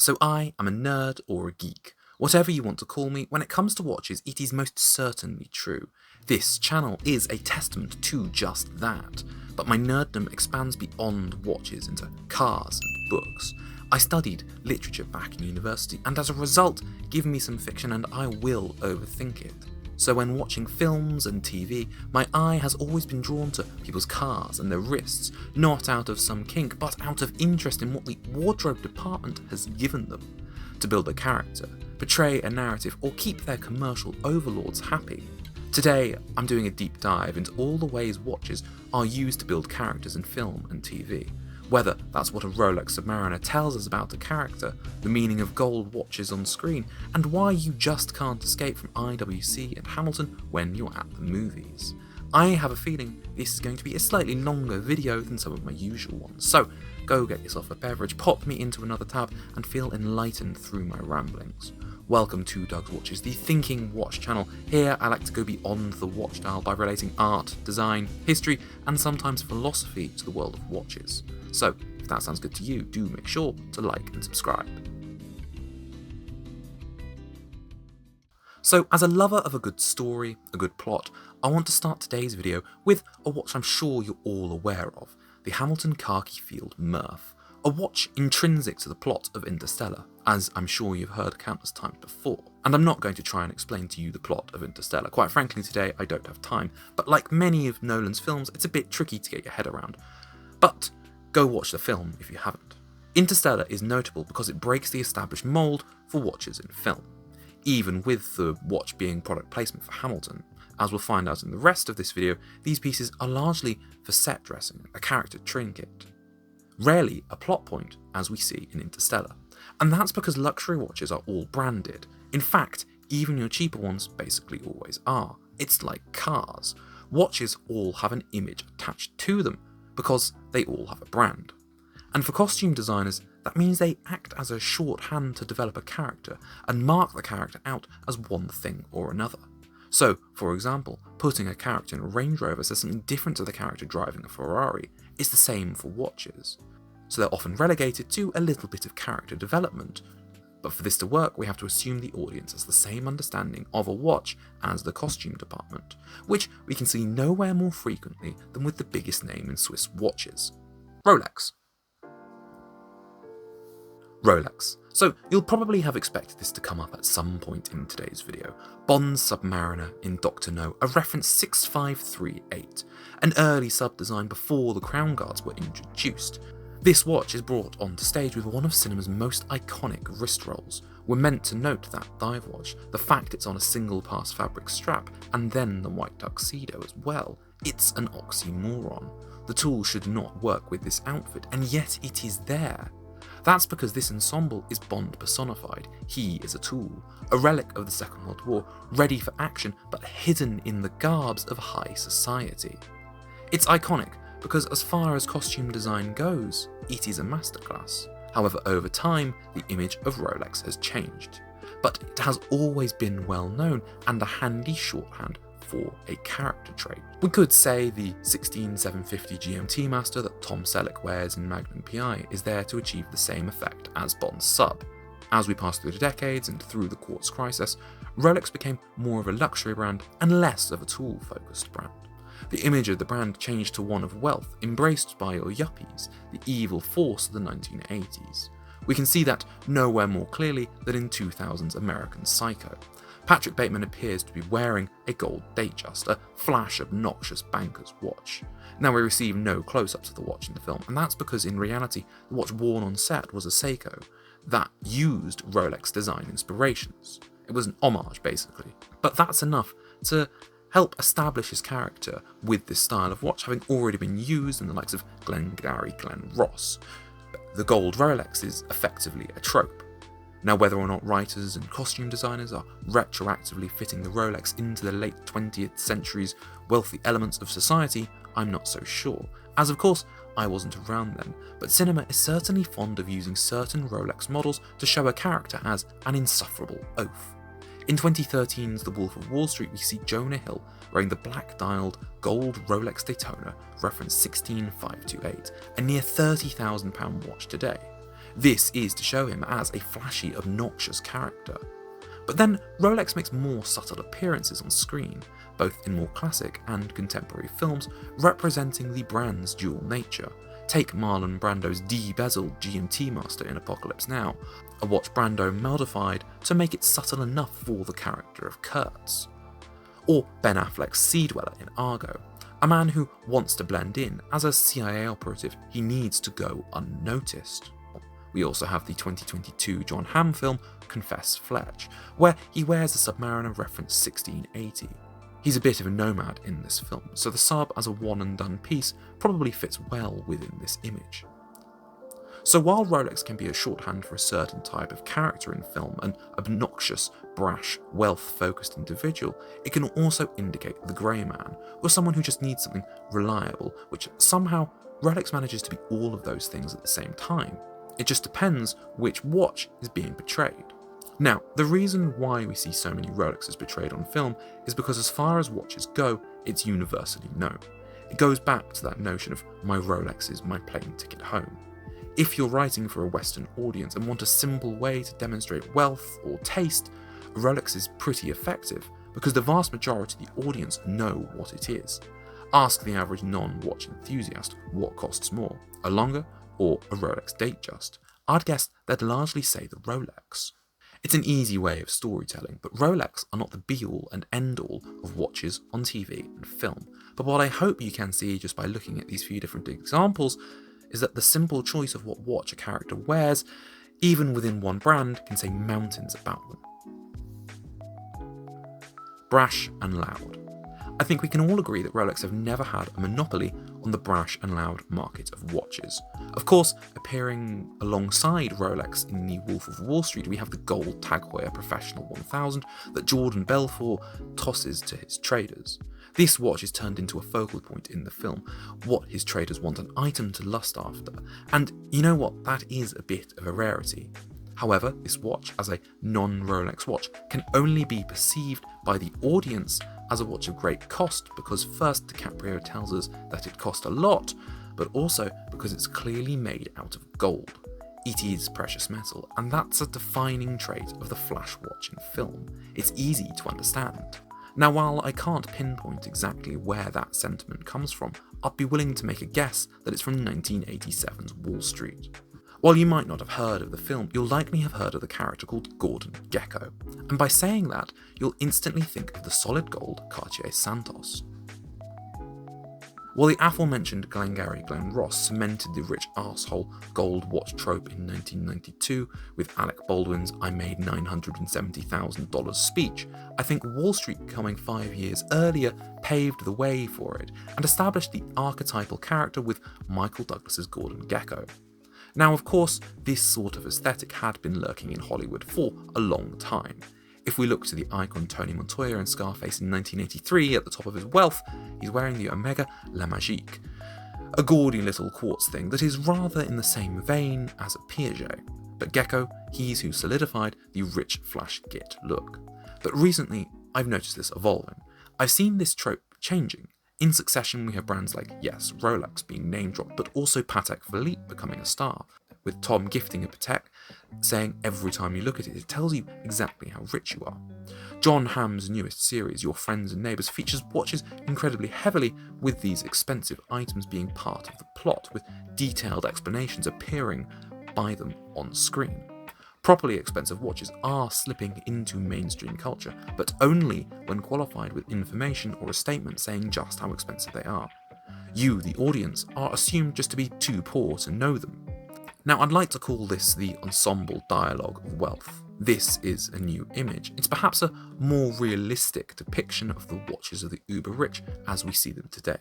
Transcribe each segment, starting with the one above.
So I am a nerd or a geek. Whatever you want to call me, when it comes to watches, it is most certainly true. This channel is a testament to just that. But my nerddom expands beyond watches into cars and books. I studied literature back in university, and as a result, give me some fiction and I will overthink it. So when watching films and TV, my eye has always been drawn to people's cars and their wrists, not out of some kink, but out of interest in what the wardrobe department has given them. To build a character, portray a narrative, or keep their commercial overlords happy. Today, I'm doing a deep dive into all the ways watches are used to build characters in film and TV. Whether that's what a Rolex Submariner tells us about a character, the meaning of gold watches on screen, and why you just can't escape from IWC and Hamilton when you're at the movies. I have a feeling this is going to be a slightly longer video than some of my usual ones, so go get yourself a beverage, pop me into another tab, and feel enlightened through my ramblings. Welcome to Doug's Watches, the thinking watch channel. Here I like to go beyond the watch dial by relating art, design, history, and sometimes philosophy to the world of watches. So, if that sounds good to you, do make sure to like and subscribe. So, as a lover of a good story, a good plot, I want to start today's video with a watch I'm sure you're all aware of, the Hamilton Khaki Field Murph, a watch intrinsic to the plot of Interstellar, as I'm sure you've heard countless times before. And I'm not going to try and explain to you the plot of Interstellar. Quite frankly, today I don't have time, but like many of Nolan's films, it's a bit tricky to get your head around. But go watch the film if you haven't. Interstellar is notable because it breaks the established mould for watches in film, even with the watch being product placement for Hamilton. As we'll find out in the rest of this video, these pieces are largely for set dressing, a character trinket. Rarely a plot point, as we see in Interstellar. And that's because luxury watches are all branded. In fact, even your cheaper ones basically always are. It's like cars. Watches all have an image attached to them, because they all have a brand. And for costume designers, that means they act as a shorthand to develop a character and mark the character out as one thing or another. So, for example, putting a character in a Range Rover says something different to the character driving a Ferrari. It's the same for watches. So they're often relegated to a little bit of character development. But for this to work, we have to assume the audience has the same understanding of a watch as the costume department, which we can see nowhere more frequently than with the biggest name in Swiss watches, Rolex. Rolex. So you'll probably have expected this to come up at some point in today's video. Bond's Submariner in Dr. No, a reference 6538, an early sub-design before the crown guards were introduced. This watch is brought onto stage with one of cinema's most iconic wrist rolls. We're meant to note that dive watch, the fact it's on a single pass fabric strap, and then the white tuxedo as well. It's an oxymoron. The tool should not work with this outfit, and yet it is there. That's because this ensemble is Bond personified. He is a tool, a relic of the Second World War, ready for action but hidden in the garbs of high society. It's iconic because as far as costume design goes, it is a masterclass. However, over time, the image of Rolex has changed. But it has always been well known and a handy shorthand for a character trait. We could say the 16750 GMT Master that Tom Selleck wears in Magnum PI is there to achieve the same effect as Bond's sub. As we pass through the decades and through the Quartz Crisis, Rolex became more of a luxury brand and less of a tool-focused brand. The image of the brand changed to one of wealth, embraced by your yuppies, the evil force of the 1980s. We can see that nowhere more clearly than in 2000's American Psycho. Patrick Bateman appears to be wearing a gold Datejust, a flash obnoxious banker's watch. Now we receive no close-ups of the watch in the film, and that's because in reality the watch worn on set was a Seiko that used Rolex design inspirations. It was an homage basically, but that's enough to help establish his character with this style of watch having already been used in the likes of Glengarry Glen Ross. The gold Rolex is effectively a trope. Now whether or not writers and costume designers are retroactively fitting the Rolex into the late 20th century's wealthy elements of society, I'm not so sure, as of course I wasn't around then, but cinema is certainly fond of using certain Rolex models to show a character as an insufferable oaf. In 2013's The Wolf of Wall Street, we see Jonah Hill wearing the black-dialed gold Rolex Daytona, reference 16528, a near £30,000 watch today. This is to show him as a flashy, obnoxious character. But then Rolex makes more subtle appearances on screen, both in more classic and contemporary films, representing the brand's dual nature. Take Marlon Brando's de-bezeled GMT Master in Apocalypse Now, a watch Brando modified to make it subtle enough for the character of Kurtz. Or Ben Affleck's Sea Dweller in Argo, a man who wants to blend in. As a CIA operative, he needs to go unnoticed. We also have the 2022 John Hamm film Confess Fletch, where he wears a Submariner reference 1680. He's a bit of a nomad in this film, so the sub as a one and done piece probably fits well within this image. So while Rolex can be a shorthand for a certain type of character in film, an obnoxious, brash, wealth-focused individual, it can also indicate the grey man, or someone who just needs something reliable, which somehow Rolex manages to be all of those things at the same time. It just depends which watch is being portrayed. Now, the reason why we see so many Rolexes portrayed on film is because as far as watches go, it's universally known. It goes back to that notion of my Rolex is my plane ticket home. If you're writing for a Western audience and want a simple way to demonstrate wealth or taste, a Rolex is pretty effective because the vast majority of the audience know what it is. Ask the average non-watch enthusiast what costs more, a Longa or a Rolex Datejust. I'd guess they'd largely say the Rolex. It's an easy way of storytelling, but Rolex are not the be-all and end-all of watches on TV and film. But what I hope you can see just by looking at these few different examples is that the simple choice of what watch a character wears, even within one brand, can say mountains about them. Brash and Loud. I think we can all agree that Rolex have never had a monopoly on the brash and loud market of watches. Of course, appearing alongside Rolex in The Wolf of Wall Street, we have the gold Tag Heuer Professional 1000 that Jordan Belfort tosses to his traders. This watch is turned into a focal point in the film, what his traders want an item to lust after, and you know what, that is a bit of a rarity. However, this watch, as a non-Rolex watch, can only be perceived by the audience as a watch of great cost because first DiCaprio tells us that it cost a lot, but also because it's clearly made out of gold. It is precious metal, and that's a defining trait of the flash watch in film. It's easy to understand. Now, while I can't pinpoint exactly where that sentiment comes from, I'd be willing to make a guess that it's from 1987's Wall Street. While you might not have heard of the film, you'll likely have heard of the character called Gordon Gekko, and by saying that, you'll instantly think of the solid gold Cartier Santos. While the aforementioned Glengarry Glen Ross cemented the rich arsehole gold watch trope in 1992 with Alec Baldwin's I made $970,000 speech, I think Wall Street coming 5 years earlier paved the way for it and established the archetypal character with Michael Douglas's Gordon Gekko. Now, of course, this sort of aesthetic had been lurking in Hollywood for a long time. If we look to the icon Tony Montoya in Scarface in 1983 at the top of his wealth, he's wearing the Omega La Magique, a gaudy little quartz thing that is rather in the same vein as a Piaget. But Gekko, he's who solidified the rich flash git look. But recently, I've noticed this evolving. I've seen this trope changing. In succession, we have brands like, yes, Rolex being name-dropped, but also Patek Philippe becoming a star, with Tom gifting a Patek, saying every time you look at it, it tells you exactly how rich you are. John Hamm's newest series, Your Friends and Neighbours, features watches incredibly heavily, with these expensive items being part of the plot, with detailed explanations appearing by them on screen. Properly expensive watches are slipping into mainstream culture, but only when qualified with information or a statement saying just how expensive they are. You, the audience, are assumed just to be too poor to know them. Now, I'd like to call this the ensemble dialogue of wealth. This is a new image. It's perhaps a more realistic depiction of the watches of the uber-rich as we see them today.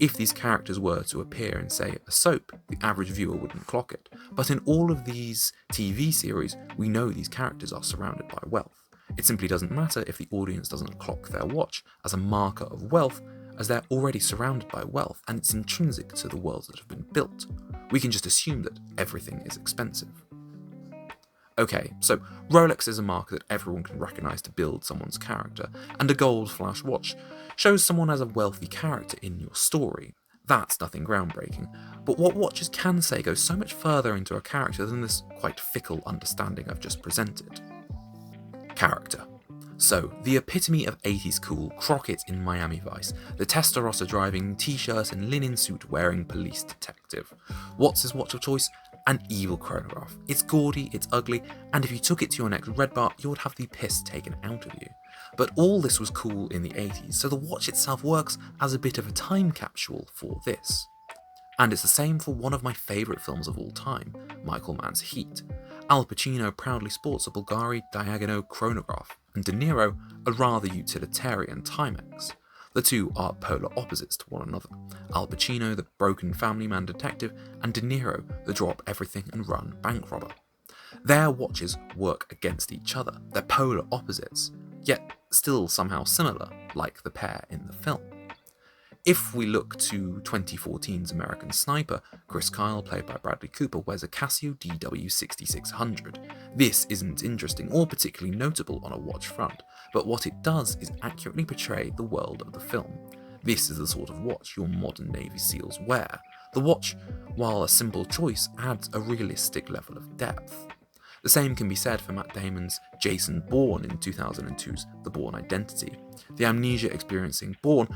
If these characters were to appear in, say, a soap, the average viewer wouldn't clock it. But in all of these TV series, we know these characters are surrounded by wealth. It simply doesn't matter if the audience doesn't clock their watch as a marker of wealth, as they're already surrounded by wealth and it's intrinsic to the worlds that have been built. We can just assume that everything is expensive. Okay, so Rolex is a marker that everyone can recognise to build someone's character, and a gold flash watch shows someone as a wealthy character in your story. That's nothing groundbreaking, but what watches can say goes so much further into a character than this quite fickle understanding I've just presented. Character. So, the epitome of 80s cool, Crockett in Miami Vice, the Testarossa driving, t-shirt and linen suit wearing police detective. What's his watch of choice? An evil chronograph. It's gaudy, it's ugly, and if you took it to your next red bar, you would have the piss taken out of you. But all this was cool in the 80s, so the watch itself works as a bit of a time capsule for this. And it's the same for one of my favourite films of all time, Michael Mann's Heat. Al Pacino proudly sports a Bulgari Diagonal chronograph, and De Niro a rather utilitarian Timex. The two are polar opposites to one another. Al Pacino, the broken family man detective, and De Niro, the drop everything and run bank robber. Their watches work against each other, they're polar opposites, yet still somehow similar, like the pair in the film. If we look to 2014's American Sniper, Chris Kyle, played by Bradley Cooper, wears a Casio DW6600. This isn't interesting or particularly notable on a watch front, but what it does is accurately portray the world of the film. This is the sort of watch your modern Navy SEALs wear. The watch, while a simple choice, adds a realistic level of depth. The same can be said for Matt Damon's Jason Bourne in 2002's The Bourne Identity. The amnesia-experiencing Bourne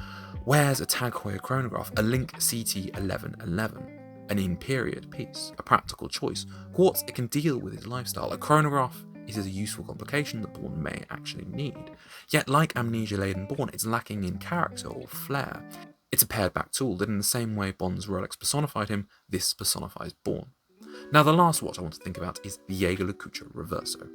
wears a Tag Heuer chronograph, a Link CT1111, an in-period piece, a practical choice. Quartz, it can deal with his lifestyle. A chronograph is a useful complication that Bourne may actually need. Yet, like amnesia-laden Bourne, it's lacking in character or flair. It's a pared-back tool that, in the same way Bond's Rolex personified him, this personifies Bourne. Now, the last watch I want to think about is the Jaeger-LeCoultre Reverso.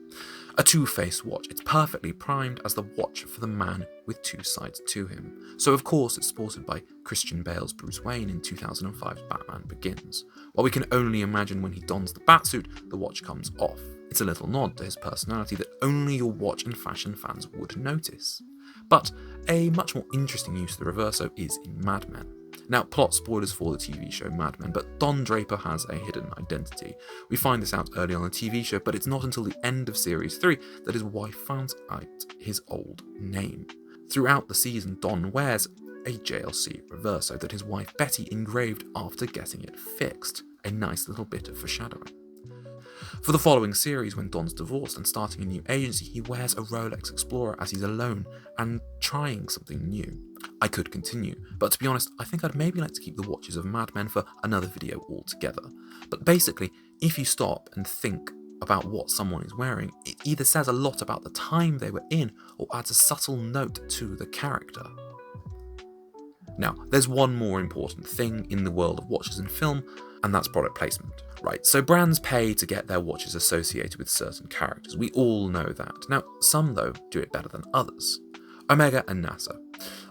A two-faced watch, it's perfectly primed as the watch for the man with two sides to him. So of course it's sported by Christian Bale's Bruce Wayne in 2005's Batman Begins. While we can only imagine when he dons the batsuit, the watch comes off. It's a little nod to his personality that only your watch and fashion fans would notice. But a much more interesting use of the Reverso is in Mad Men. Now, plot spoilers for the TV show Mad Men, but Don Draper has a hidden identity. We find this out early on the TV show, but it's not until the end of Series 3 that his wife finds out his old name. Throughout the season, Don wears a JLC Reverso that his wife Betty engraved after getting it fixed. A nice little bit of foreshadowing. For the following series, when Don's divorced and starting a new agency, he wears a Rolex Explorer as he's alone and trying something new. I could continue, but to be honest, I think I'd maybe like to keep the watches of Mad Men for another video altogether. But basically, if you stop and think about what someone is wearing, it either says a lot about the time they were in or adds a subtle note to the character. Now, there's one more important thing in the world of watches and film, and that's product placement, right? So brands pay to get their watches associated with certain characters. We all know that. Now, some, though, do it better than others. Omega and NASA.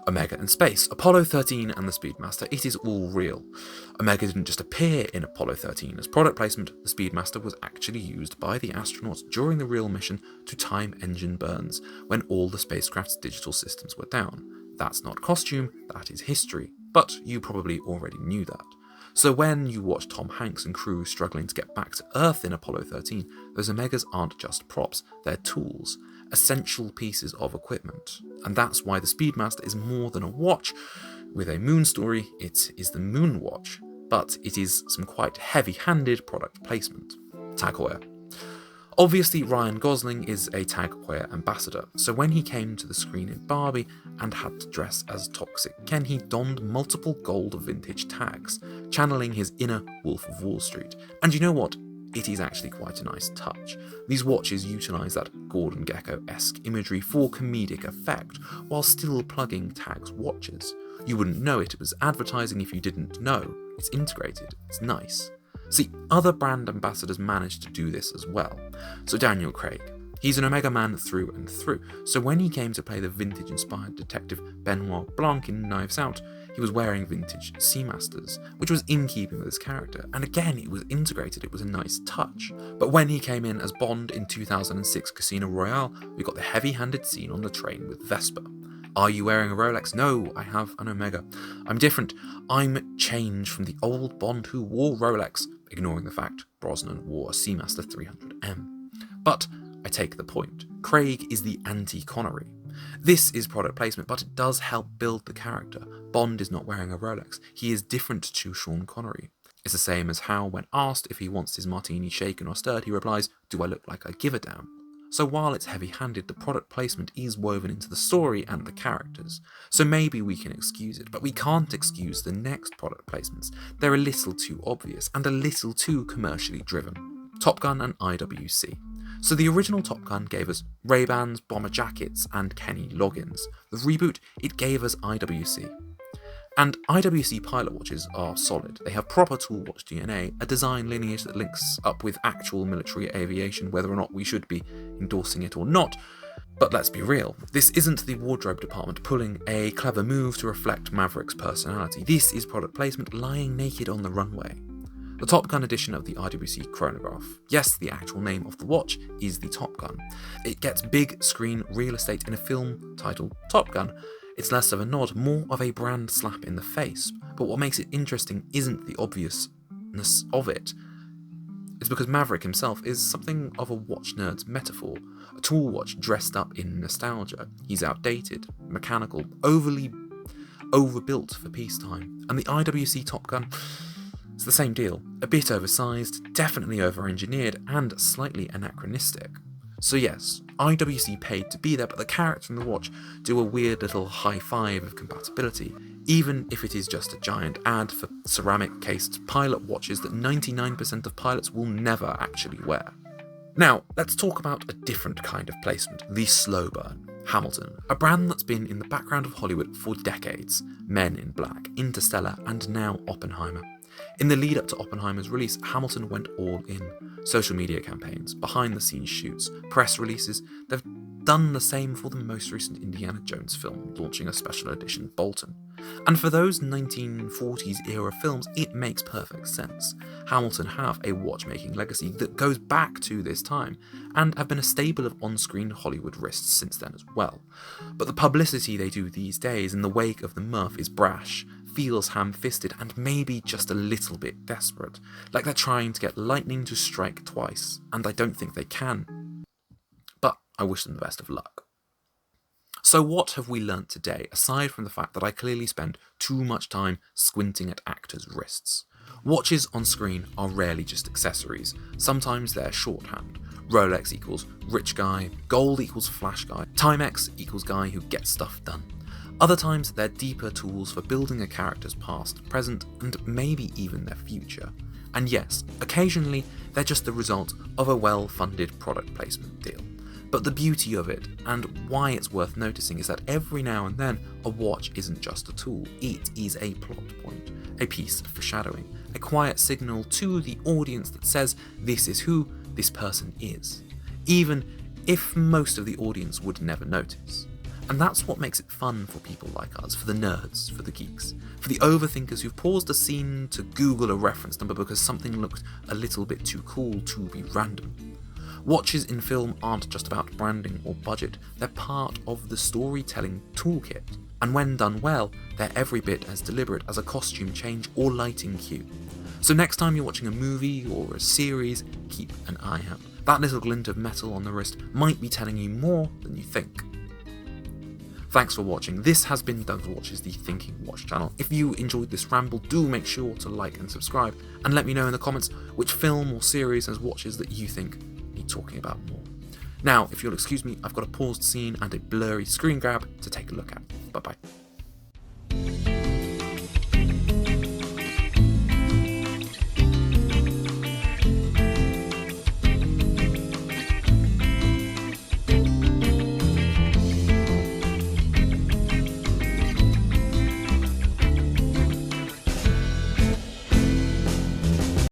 Omega and space. Apollo 13 and the Speedmaster. It is all real. Omega didn't just appear in Apollo 13 as product placement. The Speedmaster was actually used by the astronauts during the real mission to time engine burns when all the spacecraft's digital systems were down. That's not costume, that is history. But you probably already knew that. So when you watch Tom Hanks and crew struggling to get back to Earth in Apollo 13, those Omegas aren't just props, they're tools, essential pieces of equipment. And that's why the Speedmaster is more than a watch. With a moon story, it is the Moon Watch, but it is some quite heavy-handed product placement. Tag Heuer. Obviously, Ryan Gosling is a Tag Heuer ambassador, so when he came to the screen in Barbie and had to dress as Toxic Ken, he donned multiple gold vintage tags, channeling his inner Wolf of Wall Street. And you know what? It is actually quite a nice touch. These watches utilise that Gordon Gekko-esque imagery for comedic effect, while still plugging Tag's watches. You wouldn't know it was advertising if you didn't know. It's integrated, it's nice. See, other brand ambassadors managed to do this as well. So Daniel Craig, he's an Omega man through and through, so when he came to play the vintage-inspired detective Benoit Blanc in Knives Out, he was wearing vintage Seamasters, which was in keeping with his character, and again it was integrated, it was a nice touch. But when he came in as Bond in 2006 Casino Royale, we got the heavy-handed scene on the train with Vesper. Are you wearing a Rolex? No, I have an Omega. I'm different. I'm changed from the old Bond who wore Rolex, ignoring the fact Brosnan wore a Seamaster 300M. But I take the point. Craig is the anti-Connery. This is product placement, but it does help build the character. Bond is not wearing a Rolex. He is different to Sean Connery. It's the same as how, when asked if he wants his martini shaken or stirred, he replies, "Do I look like I give a damn?" So while it's heavy-handed, the product placement is woven into the story and the characters. So maybe we can excuse it, but we can't excuse the next product placements. They're a little too obvious and a little too commercially driven. Top Gun and IWC. So the original Top Gun gave us Ray-Bans, bomber jackets, and Kenny Loggins. The reboot, it gave us IWC. And IWC pilot watches are solid. They have proper tool watch DNA, a design lineage that links up with actual military aviation, whether or not we should be endorsing it or not. But let's be real, this isn't the wardrobe department pulling a clever move to reflect Maverick's personality. This is product placement lying naked on the runway. The Top Gun edition of the IWC chronograph. Yes, the actual name of the watch is the Top Gun. It gets big screen real estate in a film titled Top Gun. It's less of a nod, more of a brand slap in the face. But what makes it interesting isn't the obviousness of it. It's because Maverick himself is something of a watch nerd's metaphor. A tool watch dressed up in nostalgia. He's outdated, mechanical, overbuilt for peacetime. And the IWC Top Gun, it's the same deal. A bit oversized, definitely over-engineered, and slightly anachronistic. So yes, IWC paid to be there, but the character and the watch do a weird little high five of compatibility, even if it is just a giant ad for ceramic-cased pilot watches that 99% of pilots will never actually wear. Now, let's talk about a different kind of placement, the slow burn. Hamilton, a brand that's been in the background of Hollywood for decades. Men in Black, Interstellar, and now Oppenheimer. In the lead up to Oppenheimer's release, Hamilton went all in. Social media campaigns, behind-the-scenes shoots, press releases. They've done the same for the most recent Indiana Jones film, launching a special edition Bolton. And for those 1940s era films, it makes perfect sense. Hamilton have a watchmaking legacy that goes back to this time, and have been a staple of on-screen Hollywood wrists since then as well. But the publicity they do these days in the wake of the Murph is brash, feels ham-fisted, and maybe just a little bit desperate. Like they're trying to get lightning to strike twice, and I don't think they can. But I wish them the best of luck. So what have we learnt today, aside from the fact that I clearly spend too much time squinting at actors' wrists? Watches on screen are rarely just accessories. Sometimes they're shorthand. Rolex equals rich guy, gold equals flash guy, Timex equals guy who gets stuff done. Other times, they're deeper tools for building a character's past, present, and maybe even their future. And yes, occasionally, they're just the result of a well-funded product placement deal. But the beauty of it, and why it's worth noticing, is that every now and then, a watch isn't just a tool, it is a plot point, a piece of foreshadowing, a quiet signal to the audience that says this is who this person is, even if most of the audience would never notice. And that's what makes it fun for people like us, for the nerds, for the geeks, for the overthinkers who've paused a scene to Google a reference number because something looked a little bit too cool to be random. Watches in film aren't just about branding or budget, they're part of the storytelling toolkit. And when done well, they're every bit as deliberate as a costume change or lighting cue. So next time you're watching a movie or a series, keep an eye out. That little glint of metal on the wrist might be telling you more than you think. Thanks for watching. This has been Doug Watches, the Thinking Watch channel. If you enjoyed this ramble, do make sure to like and subscribe, and let me know in the comments which film or series has watches that you think need talking about more. Now, if you'll excuse me, I've got a paused scene and a blurry screen grab to take a look at. Bye bye.